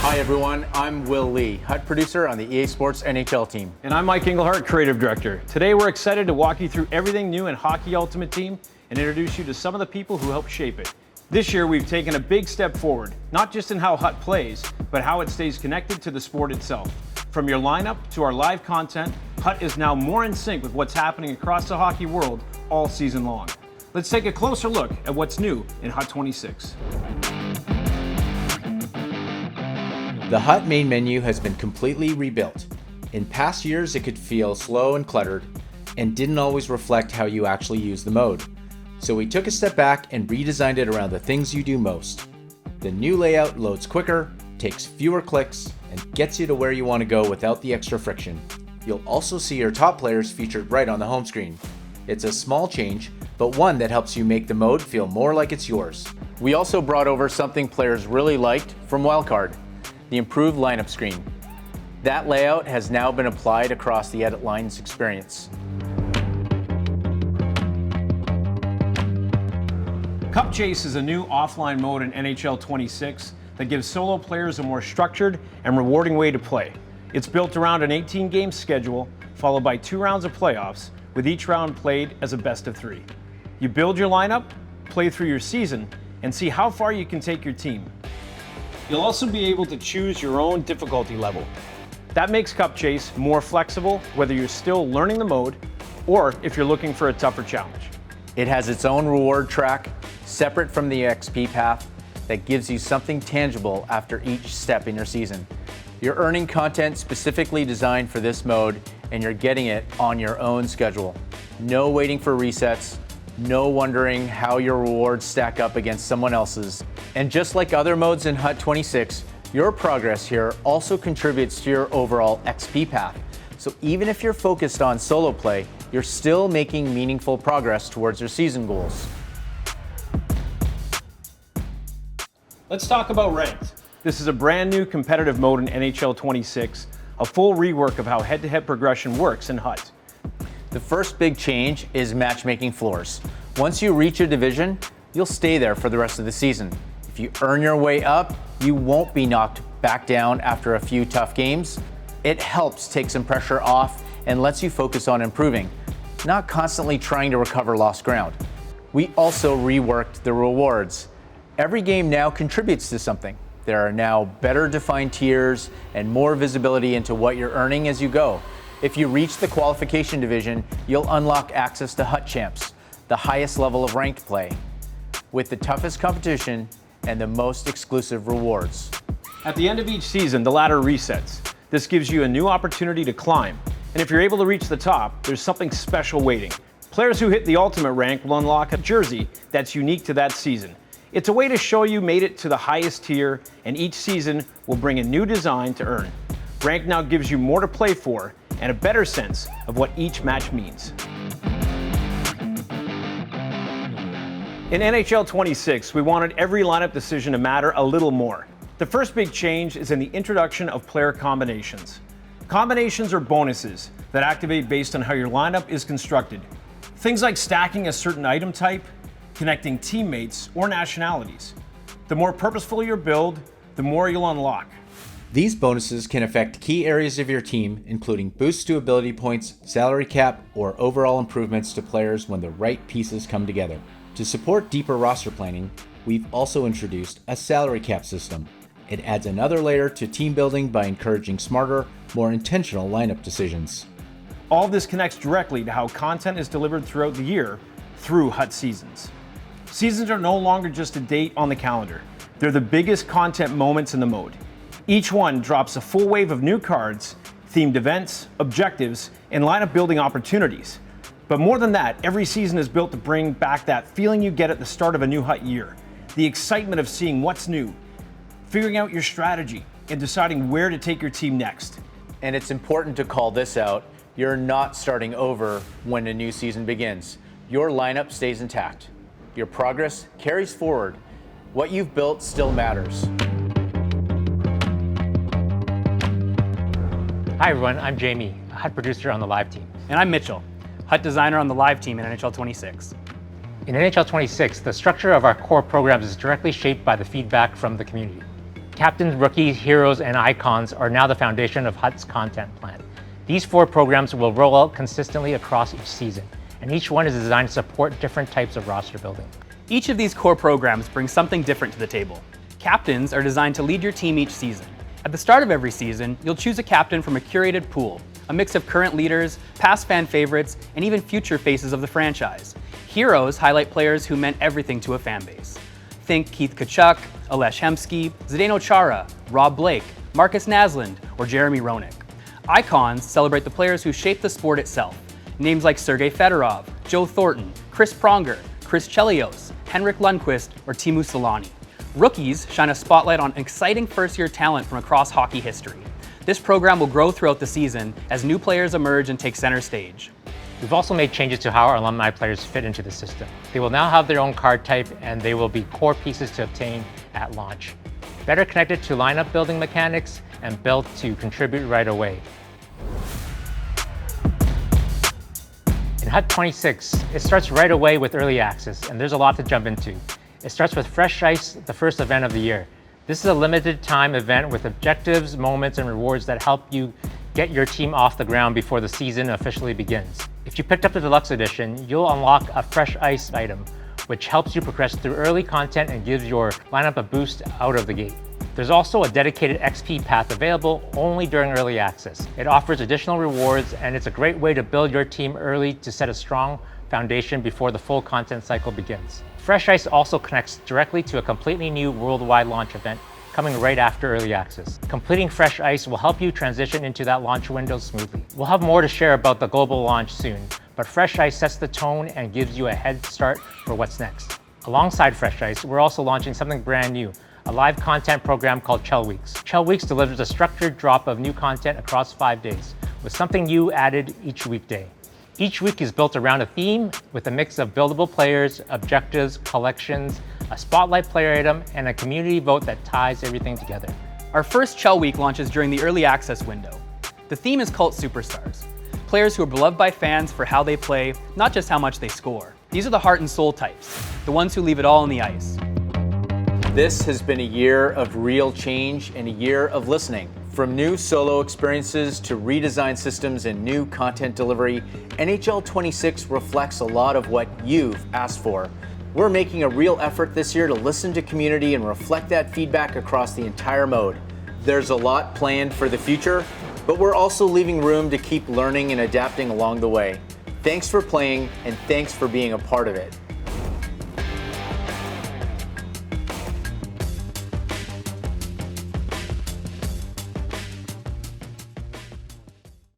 Hi everyone, I'm Will Lee, HUT producer on the EA SPORTS NHL team. And I'm Mike Englehart, creative director. Today we're excited to walk you through everything new in Hockey Ultimate Team and introduce you to some of the people who helped shape it. This year we've taken a big step forward, not just in how HUT plays, but how it stays connected to the sport itself. From your lineup to our live content, HUT is now more in sync with what's happening across the hockey world all season long. Let's take a closer look at what's new in HUT 26. The HUT main menu has been completely rebuilt. In past years, it could feel slow and cluttered and didn't always reflect how you actually use the mode. So we took a step back and redesigned it around the things you do most. The new layout loads quicker, takes fewer clicks, and gets you to where you want to go without the extra friction. You'll also see your top players featured right on the home screen. It's a small change, but one that helps you make the mode feel more like it's yours. We also brought over something players really liked from Wildcard, the improved lineup screen. That layout has now been applied across the edit lines experience. Cup Chase is a new offline mode in NHL 26 that gives solo players a more structured and rewarding way to play. It's built around an 18-game schedule, followed by 2 rounds of playoffs, with each round played as a best of 3. You build your lineup, play through your season, and see how far you can take your team. You'll also be able to choose your own difficulty level. That makes Cup Chase more flexible, whether you're still learning the mode or if you're looking for a tougher challenge. It has its own reward track, separate from the XP path, that gives you something tangible after each step in your season. You're earning content specifically designed for this mode, and you're getting it on your own schedule. No waiting for resets, no wondering how your rewards stack up against someone else's. And just like other modes in HUT 26, your progress here also contributes to your overall XP path. So even if you're focused on solo play, you're still making meaningful progress towards your season goals. Let's talk about Ranked. This is a brand new competitive mode in NHL 26, a full rework of how head-to-head progression works in HUT. The first big change is matchmaking floors. Once you reach a division, you'll stay there for the rest of the season. If you earn your way up, you won't be knocked back down after a few tough games. It helps take some pressure off and lets you focus on improving, not constantly trying to recover lost ground. We also reworked the rewards. Every game now contributes to something. There are now better defined tiers and more visibility into what you're earning as you go. If you reach the qualification division, you'll unlock access to HUT Champs, the highest level of ranked play, with the toughest competition and the most exclusive rewards. At the end of each season, the ladder resets. This gives you a new opportunity to climb. And if you're able to reach the top, there's something special waiting. Players who hit the ultimate rank will unlock a jersey that's unique to that season. It's a way to show you made it to the highest tier, and each season will bring a new design to earn. Rank now gives you more to play for and a better sense of what each match means. In NHL 26, we wanted every lineup decision to matter a little more. The first big change is in the introduction of player combinations. Combinations are bonuses that activate based on how your lineup is constructed. Things like stacking a certain item type, connecting teammates or nationalities. The more purposeful your build, the more you'll unlock. These bonuses can affect key areas of your team, including boosts to ability points, salary cap, or overall improvements to players when the right pieces come together. To support deeper roster planning, we've also introduced a salary cap system. It adds another layer to team building by encouraging smarter, more intentional lineup decisions. All of this connects directly to how content is delivered throughout the year through HUT seasons. Seasons are no longer just a date on the calendar. They're the biggest content moments in the mode. Each one drops a full wave of new cards, themed events, objectives, and lineup building opportunities. But more than that, every season is built to bring back that feeling you get at the start of a new HUT year. The excitement of seeing what's new, figuring out your strategy, and deciding where to take your team next. And it's important to call this out. You're not starting over when a new season begins. Your lineup stays intact. Your progress carries forward. What you've built still matters. Hi everyone, I'm Jamie, a HUT producer on the live team. And I'm Mitchell, HUT designer on the live team in NHL 26. In NHL 26, the structure of our core programs is directly shaped by the feedback from the community. Captains, rookies, heroes, and icons are now the foundation of Hut's content plan. These 4 programs will roll out consistently across each season, and each one is designed to support different types of roster building. Each of these core programs brings something different to the table. Captains are designed to lead your team each season. At the start of every season, you'll choose a captain from a curated pool, a mix of current leaders, past fan favorites, and even future faces of the franchise. Heroes highlight players who meant everything to a fan base. Think Keith Tkachuk, Alesh Hemsky, Zdeno Chara, Rob Blake, Marcus Naslund, or Jeremy Roenick. Icons celebrate the players who shaped the sport itself. Names like Sergei Fedorov, Joe Thornton, Chris Pronger, Chris Chelios, Henrik Lundqvist, or Teemu Selanne. Rookies shine a spotlight on exciting first-year talent from across hockey history. This program will grow throughout the season as new players emerge and take center stage. We've also made changes to how our alumni players fit into the system. They will now have their own card type, and they will be core pieces to obtain at launch. Better connected to lineup building mechanics and built to contribute right away. In Hut 26, it starts right away with early access, and there's a lot to jump into. It starts with Fresh Ice, the first event of the year. This is a limited time event with objectives, moments, and rewards that help you get your team off the ground before the season officially begins. If you picked up the Deluxe Edition, you'll unlock a Fresh Ice item, which helps you progress through early content and gives your lineup a boost out of the gate. There's also a dedicated XP path available only during early access. It offers additional rewards, and it's a great way to build your team early to set a strong foundation before the full content cycle begins. Fresh Ice also connects directly to a completely new worldwide launch event coming right after early access. Completing Fresh Ice will help you transition into that launch window smoothly. We'll have more to share about the global launch soon, but Fresh Ice sets the tone and gives you a head start for what's next. Alongside Fresh Ice, we're also launching something brand new, a live content program called Chel Weeks. Chel Weeks delivers a structured drop of new content across 5 days, with something new added each weekday. Each week is built around a theme with a mix of buildable players, objectives, collections, a spotlight player item, and a community vote that ties everything together. Our first Chel Week launches during the early access window. The theme is Cult Superstars, players who are beloved by fans for how they play, not just how much they score. These are the heart and soul types, the ones who leave it all on the ice. This has been a year of real change and a year of listening. From new solo experiences to redesigned systems and new content delivery, NHL 26 reflects a lot of what you've asked for. We're making a real effort this year to listen to community and reflect that feedback across the entire mode. There's a lot planned for the future, but we're also leaving room to keep learning and adapting along the way. Thanks for playing, and thanks for being a part of it.